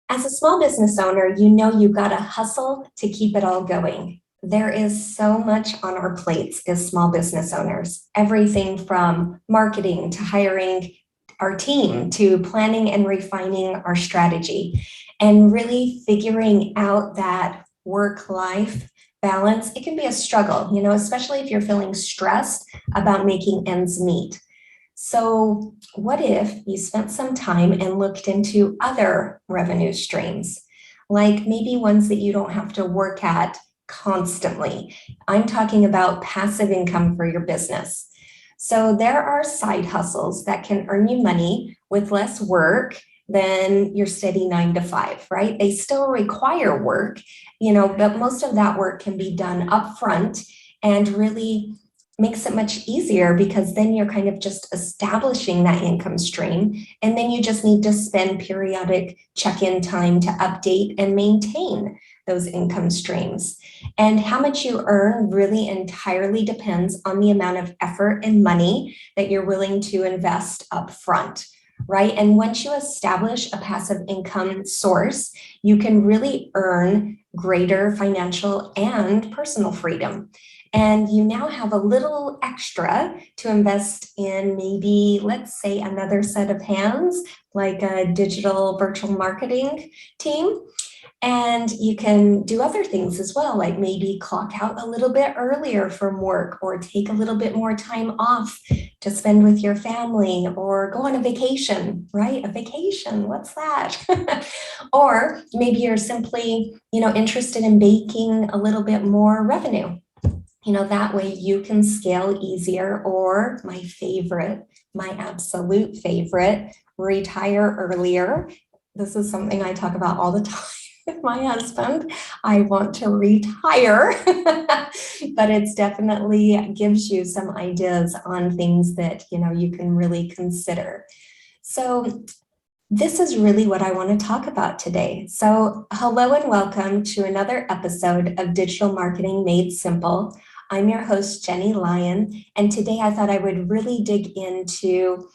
As a small business owner, you know you got to hustle to keep it all going. There is so much on our plates as small business owners, everything from marketing to hiring our team to planning and refining our strategy and really figuring out that work-life balance. It can be a struggle, especially if you're feeling stressed about making ends meet. So, what if you spent some time and looked into other revenue streams, like maybe ones that you don't have to work at constantly? I'm talking about passive income for your business. So, there are side hustles that can earn you money with less work than your steady 9 to 5, right? They still require work, but most of that work can be done upfront and really makes it much easier because then you're kind of just establishing that income stream. And then you just need to spend periodic check-in time to update and maintain those income streams. And how much you earn really entirely depends on the amount of effort and money that you're willing to invest up front. Right. And once you establish a passive income source, you can really earn greater financial and personal freedom. And you now have a little extra to invest in maybe, let's say, another set of hands, like a digital virtual marketing team. And you can do other things as well, like maybe clock out a little bit earlier from work or take a little bit more time off to spend with your family or go on a vacation, right? A vacation, what's that? Or maybe you're simply, interested in making a little bit more revenue. That way you can scale easier, or my absolute favorite, retire earlier. This is something I talk about all the time with my husband. I want to retire, but it's definitely gives you some ideas on things that, you can really consider. So this is really what I want to talk about today. So hello and welcome to another episode of Digital Marketing Made Simple. I'm your host, Jenny Lyon, and today I thought I would really dig into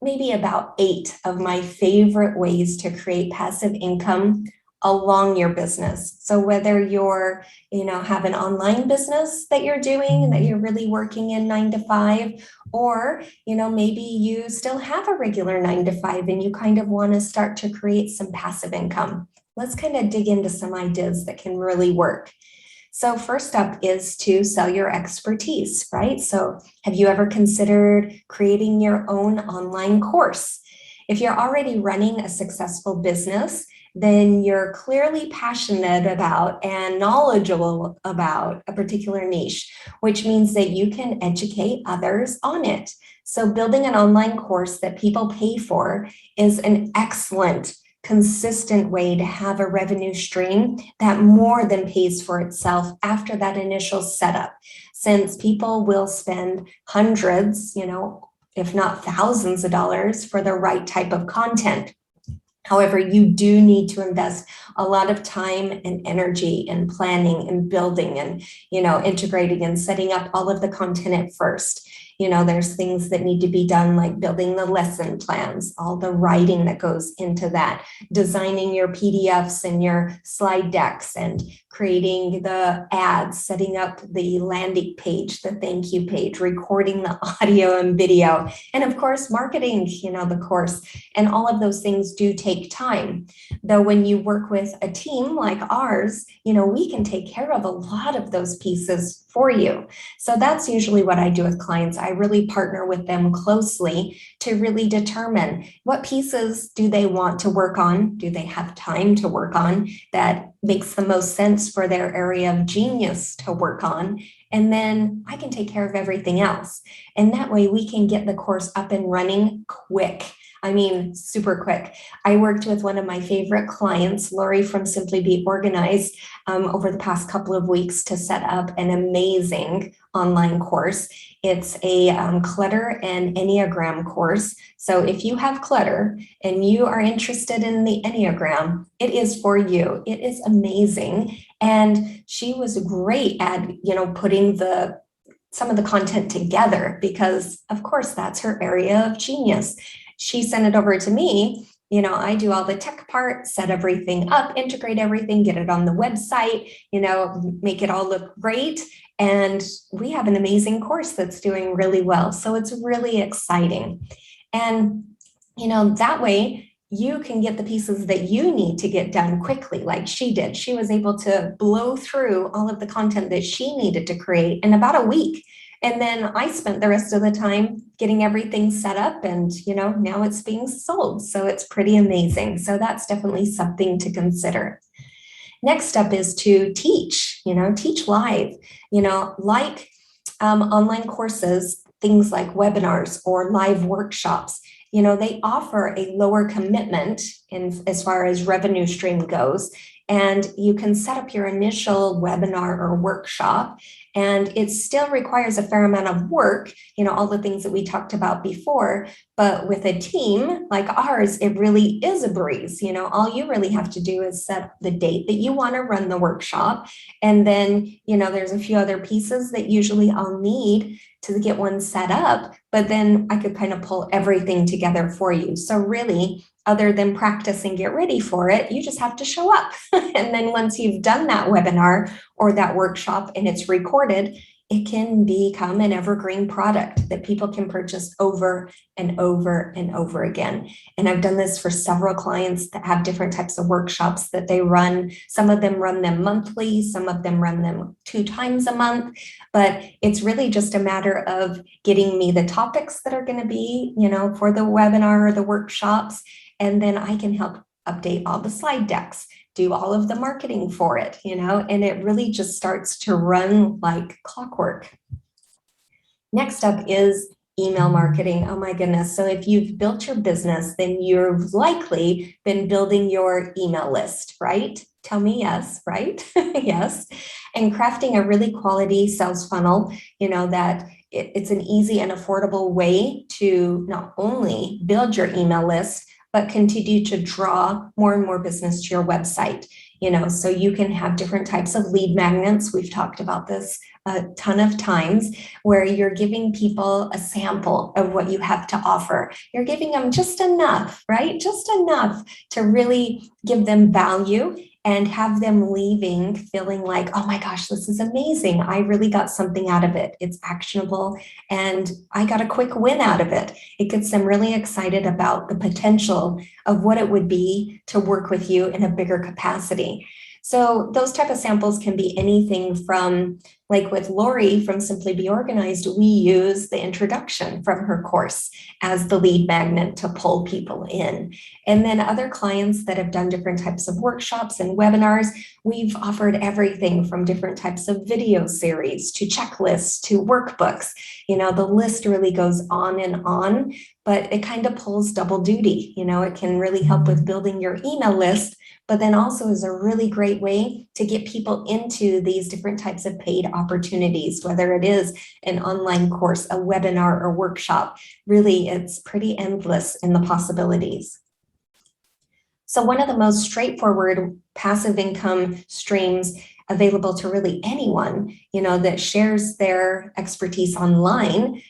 maybe about 8 of my favorite ways to create passive income along your business. So whether you're, have an online business that you're doing, that you're really working in 9 to 5, or, maybe you still have a regular 9 to 5 and you kind of want to start to create some passive income. Let's kind of dig into some ideas that can really work. So first up is to sell your expertise, right? So have you ever considered creating your own online course? If you're already running a successful business, then you're clearly passionate about and knowledgeable about a particular niche, which means that you can educate others on it. So building an online course that people pay for is an excellent consistent way to have a revenue stream that more than pays for itself after that initial setup, since people will spend hundreds, if not thousands of dollars for the right type of content. However, you do need to invest a lot of time and energy in planning and building and, integrating and setting up all of the content at first. There's things that need to be done, like building the lesson plans, all the writing that goes into that, designing your PDFs and your slide decks, and creating the ads, setting up the landing page, the thank you page, recording the audio and video, and of course, marketing, the course. And all of those things do take time. Though when you work with a team like ours, we can take care of a lot of those pieces for you. So that's usually what I do with clients. I really partner with them closely to really determine what pieces do they want to work on, do they have time to work on, that makes the most sense for their area of genius to work on. And then I can take care of everything else. And that way we can get the course up and running quick. I mean, super quick. I worked with one of my favorite clients, Lori from Simply Be Organized, over the past couple of weeks to set up an amazing online course. It's a clutter and Enneagram course. So if you have clutter and you are interested in the Enneagram, it is for you. It is amazing. And she was great at, putting some of the content together because, of course, that's her area of genius. She sent it over to me I do all the tech part, set everything up, integrate everything, get it on the website, make it all look great. And we have an amazing course that's doing really well. So it's really exciting. And, that way you can get the pieces that you need to get done quickly, like she did. She was able to blow through all of the content that she needed to create in about a week. And then I spent the rest of the time getting everything set up and, now it's being sold. So it's pretty amazing. So that's definitely something to consider. Next up is to teach, teach live, like online courses, things like webinars or live workshops. They offer a lower commitment in as far as revenue stream goes. And you can set up your initial webinar or workshop, and it still requires a fair amount of work, all the things that we talked about before. But with a team like ours, it really is a breeze. All you really have to do is set the date that you want to run the workshop. And then, there's a few other pieces that usually I'll need to get one set up, but then I could kind of pull everything together for you. So really, other than practice and get ready for it, you just have to show up. And then once you've done that webinar or that workshop and it's recorded, it can become an evergreen product that people can purchase over and over and over again. And I've done this for several clients that have different types of workshops that they run. Some of them run them monthly, some of them run them 2 times a month, but it's really just a matter of getting me the topics that are going to be, for the webinar or the workshops. And then I can help update all the slide decks, do all of the marketing for it, and it really just starts to run like clockwork. Next up is email marketing. Oh my goodness. So if you've built your business, then you've likely been building your email list, right? Tell me yes, right? Yes. And crafting a really quality sales funnel, that it's an easy and affordable way to not only build your email list, but continue to draw more and more business to your website. So you can have different types of lead magnets. We've talked about this a ton of times, where you're giving people a sample of what you have to offer. You're giving them just enough, right? Just enough to really give them value and have them leaving feeling like, oh my gosh, this is amazing. I really got something out of it. It's actionable and I got a quick win out of it. It gets them really excited about the potential of what it would be to work with you in a bigger capacity. So those type of samples can be anything from, like with Lori from Simply Be Organized, we use the introduction from her course as the lead magnet to pull people in. And then other clients that have done different types of workshops and webinars, we've offered everything from different types of video series to checklists to workbooks. The list really goes on, but it kind of pulls double duty. It can really help with building your email list, but then also is a really great way to get people into these different types of paid opportunities, whether it is an online course, a webinar, or workshop. Really, it's pretty endless in the possibilities. So one of the most straightforward passive income streams available to really anyone, that shares their expertise online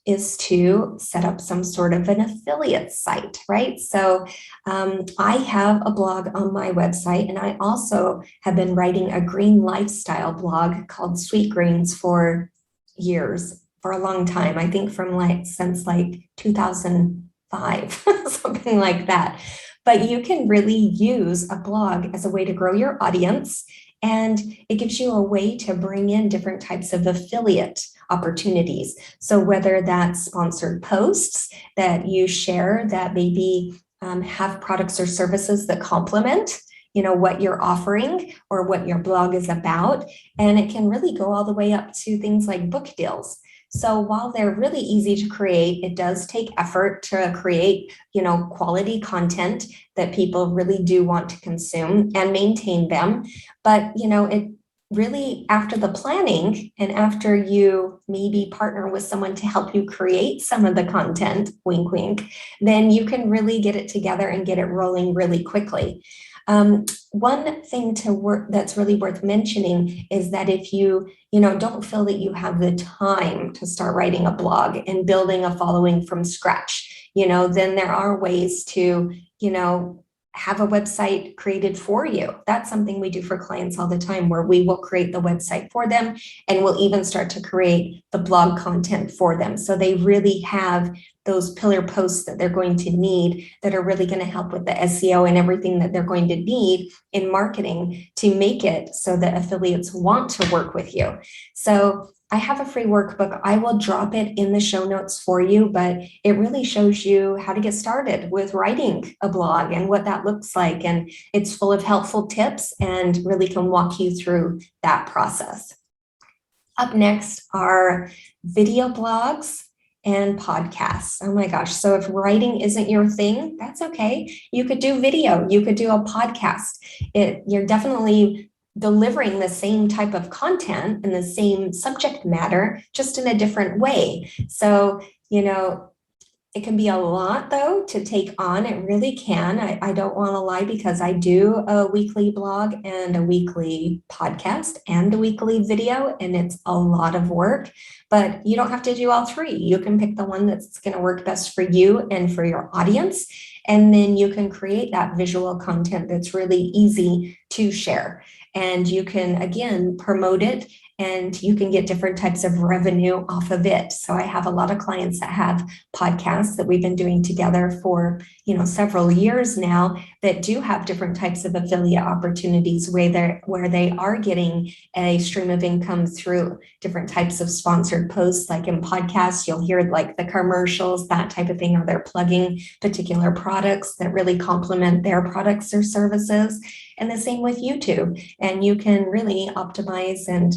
is to set up some sort of an affiliate site, right? So I have a blog on my website, and I also have been writing a green lifestyle blog called Sweet Greens for years, for a long time. I think since 2005, something like that. But you can really use a blog as a way to grow your audience, and it gives you a way to bring in different types of affiliate opportunities. So whether that's sponsored posts that you share that maybe have products or services that complement what you're offering or what your blog is about. And it can really go all the way up to things like book deals. So while they're really easy to create, it does take effort to create, quality content that people really do want to consume and maintain them. But, it really, after the planning and after you maybe partner with someone to help you create some of the content, wink, wink, then you can really get it together and get it rolling really quickly. One thing that's really worth mentioning is that if you don't feel that you have the time to start writing a blog and building a following from scratch, then there are ways to, have a website created for you. That's something we do for clients all the time, where we will create the website for them and we'll even start to create the blog content for them. So they really have those pillar posts that they're going to need that are really going to help with the SEO and everything that they're going to need in marketing to make it so that affiliates want to work with you. So I have a free workbook. I will drop it in the show notes for you, but it really shows you how to get started with writing a blog and what that looks like. And it's full of helpful tips and really can walk you through that process. Up next are video blogs and podcasts. Oh my gosh. So if writing isn't your thing, that's okay. You could do video, you could do a podcast. You're definitely delivering the same type of content and the same subject matter, just in a different way. So, it can be a lot, though, to take on. It really can. I don't want to lie, because I do a weekly blog and a weekly podcast and a weekly video, and it's a lot of work. But you don't have to do all three. You can pick the one that's going to work best for you and for your audience. And then you can create that visual content that's really easy to share. And you can, again, promote it, and you can get different types of revenue off of it. So I have a lot of clients that have podcasts that we've been doing together for, several years now, that do have different types of affiliate opportunities where they are getting a stream of income through different types of sponsored posts. Like in podcasts, you'll hear like the commercials, that type of thing, or they're plugging particular products that really complement their products or services. And the same with YouTube. And you can really optimize and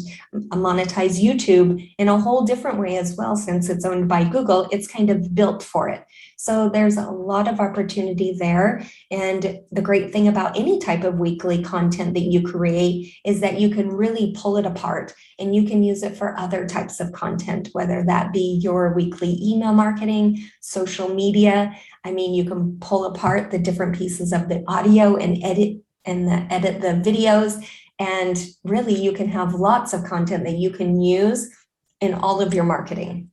monetize YouTube in a whole different way as well. Since it's owned by Google, it's kind of built for it. So there's a lot of opportunity there. And the great thing about any type of weekly content that you create is that you can really pull it apart and you can use it for other types of content, whether that be your weekly email marketing, social media. I mean, you can pull apart the different pieces of the audio and edit the videos. And really, you can have lots of content that you can use in all of your marketing.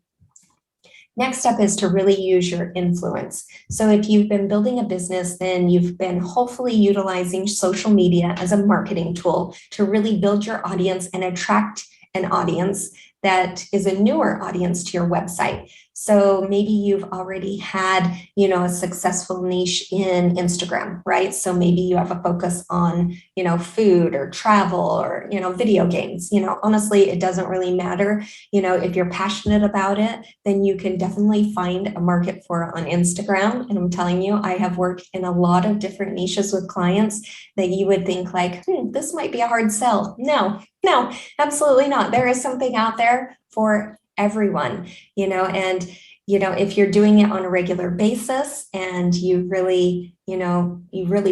Next step is to really use your influence. So if you've been building a business, then you've been hopefully utilizing social media as a marketing tool to really build your audience and attract an audience that is a newer audience to your website. So maybe you've already had, a successful niche in Instagram, right? So maybe you have a focus on, food or travel or, video games. Honestly, it doesn't really matter. If you're passionate about it, then you can definitely find a market for it on Instagram. And I'm telling you, I have worked in a lot of different niches with clients that you would think like, this might be a hard sell. No, absolutely not. There is something out there for everyone, and if you're doing it on a regular basis and you really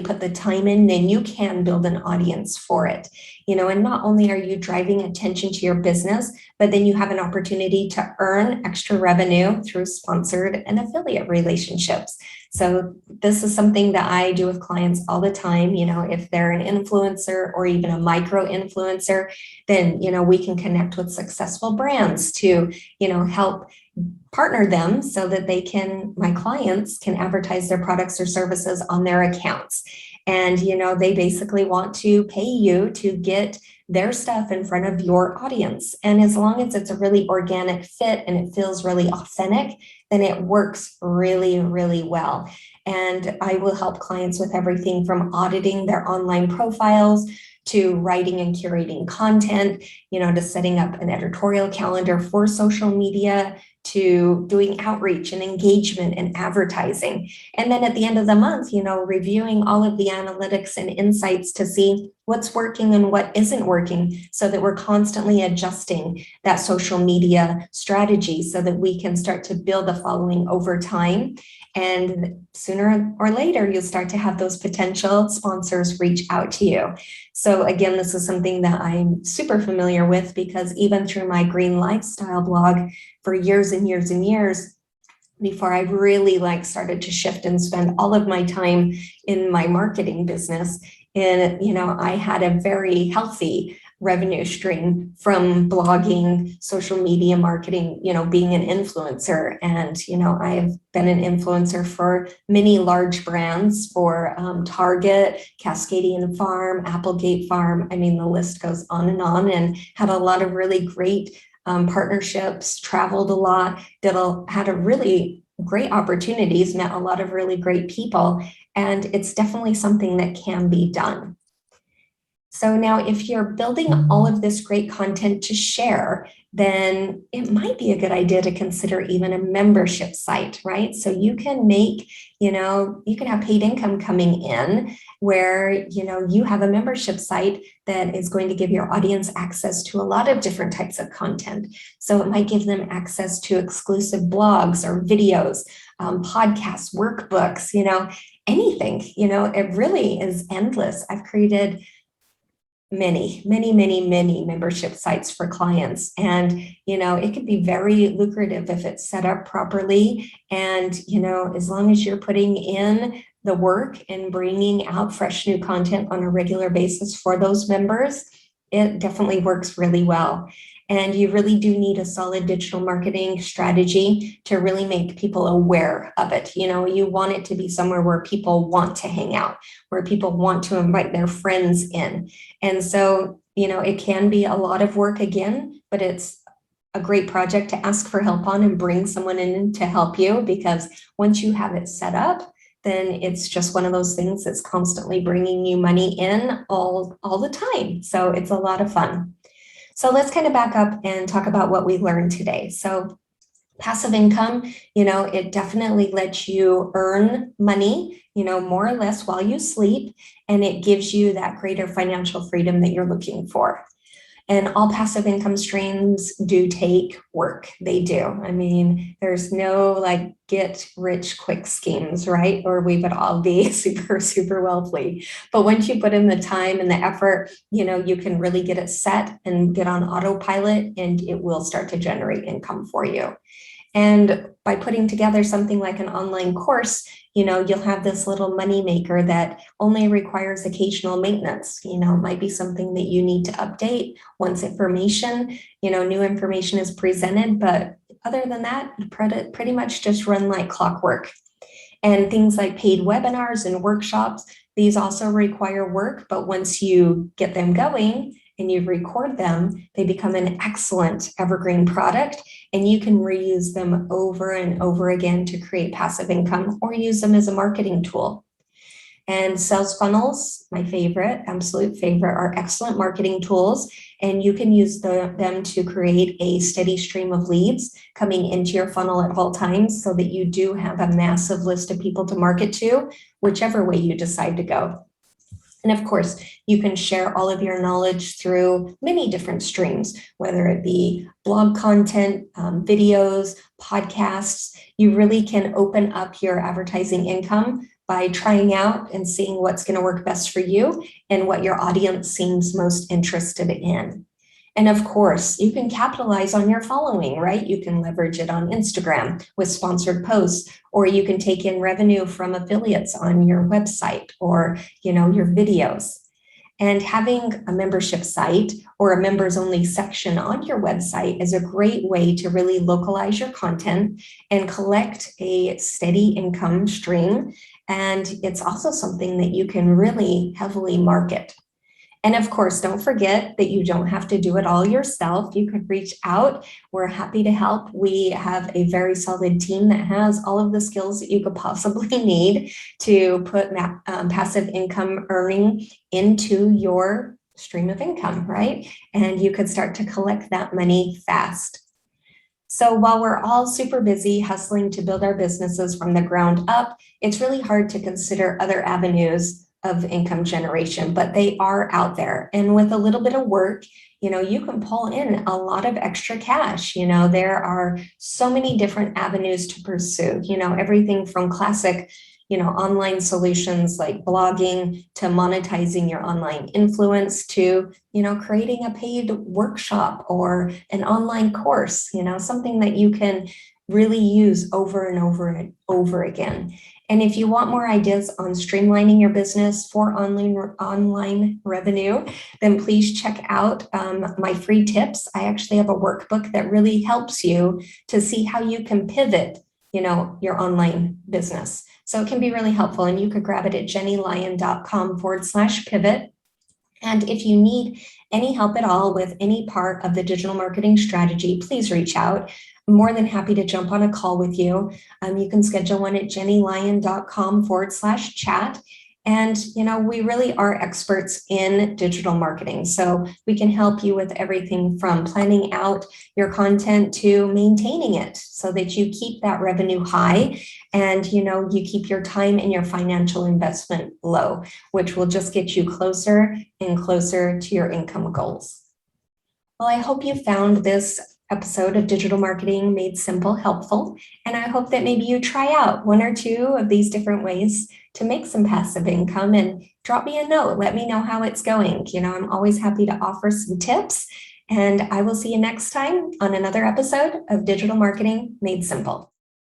put the time in, then you can build an audience for it, and not only are you driving attention to your business, but then you have an opportunity to earn extra revenue through sponsored and affiliate relationships. So this is something that I do with clients all the time. If they're an influencer or even a micro influencer, then, we can connect with successful brands to, help partner them so that my clients can advertise their products or services on their accounts. And, they basically want to pay you to get their stuff in front of your audience. And as long as it's a really organic fit and it feels really authentic, then it works really, really well. And I will help clients with everything from auditing their online profiles to writing and curating content, to setting up an editorial calendar for social media, to doing outreach and engagement and advertising. And then at the end of the month, reviewing all of the analytics and insights to see what's working and what isn't working, so that we're constantly adjusting that social media strategy so that we can start to build a following over time. And sooner or later, you'll start to have those potential sponsors reach out to you. So again, this is something that I'm super familiar with, because even through my green lifestyle blog for years and years and years, before I really started to shift and spend all of my time in my marketing business, And, I had a very healthy revenue stream from blogging, social media marketing, being an influencer. And, I've been an influencer for many large brands for Target, Cascadian Farm, Applegate Farm. I mean, the list goes on, and had a lot of really great partnerships, traveled a lot, had a really great opportunities, met a lot of really great people. And it's definitely something that can be done. So now if you're building all of this great content to share, then it might be a good idea to consider even a membership site, right? So you can make, you can have paid income coming in where, you have a membership site that is going to give your audience access to a lot of different types of content. So it might give them access to exclusive blogs or videos, podcasts, workbooks, anything, it really is endless. I've created many membership sites for clients. And, it can be very lucrative if it's set up properly. And, as long as you're putting in the work and bringing out fresh new content on a regular basis for those members, it definitely works really well. And you really do need a solid digital marketing strategy to really make people aware of it. You want it to be somewhere where people want to hang out, where people want to invite their friends in. And so, it can be a lot of work again, but it's a great project to ask for help on and bring someone in to help you, because once you have it set up, then it's just one of those things that's constantly bringing you money in all the time. So it's a lot of fun. So let's kind of back up and talk about what we learned today. So passive income, it definitely lets you earn money, more or less while you sleep, and it gives you that greater financial freedom that you're looking for. And all passive income streams do take work. They do. I mean, there's no get rich quick schemes, right? Or we would all be super wealthy. But once you put in the time and the effort, you can really get it set and get on autopilot, and it will start to generate income for you. And by putting together something like an online course, you'll have this little money maker that only requires occasional maintenance. Might be something that you need to update once new information is presented. But other than that, pretty much just run like clockwork. And things like paid webinars and workshops, these also require work, but once you get them going and you record them, they become an excellent evergreen product, and you can reuse them over and over again to create passive income or use them as a marketing tool. And sales funnels, my favorite, absolute favorite, are excellent marketing tools, and you can use them to create a steady stream of leads coming into your funnel at all times so that you do have a massive list of people to market to, whichever way you decide to go. And of course, you can share all of your knowledge through many different streams, whether it be blog content, videos, podcasts. You really can open up your advertising income by trying out and seeing what's going to work best for you and what your audience seems most interested in. And of course, you can capitalize on your following, right? You can leverage it on Instagram with sponsored posts, or you can take in revenue from affiliates on your website or, your videos. And having a membership site or a members only section on your website is a great way to really localize your content and collect a steady income stream. And it's also something that you can really heavily market. And of course, don't forget that you don't have to do it all yourself. You could reach out. We're happy to help. We have a very solid team that has all of the skills that you could possibly need to put passive income earning into your stream of income, right? And you could start to collect that money fast. So while we're all super busy hustling to build our businesses from the ground up, it's really hard to consider other avenues of income generation, but they are out there. And with a little bit of work, you can pull in a lot of extra cash. There are so many different avenues to pursue, everything from classic, online solutions like blogging to monetizing your online influence to, creating a paid workshop or an online course, something that you can really use over and over and over again. And if you want more ideas on streamlining your business for online revenue, then please check out my free tips. I actually have a workbook that really helps you to see how you can pivot, your online business. So it can be really helpful, and you could grab it at jennylyon.com/pivot. And if you need any help at all with any part of the digital marketing strategy, please reach out. I'm more than happy to jump on a call with you. You can schedule one at jennylyon.com/chat. And, we really are experts in digital marketing. So we can help you with everything from planning out your content to maintaining it so that you keep that revenue high and, you keep your time and your financial investment low, which will just get you closer and closer to your income goals. Well, I hope you found this episode of Digital Marketing Made Simple helpful, and I hope that maybe you try out one or two of these different ways to make some passive income, and drop me a note. Let me know how it's going. I'm always happy to offer some tips, and I will see you next time on another episode of Digital Marketing Made Simple.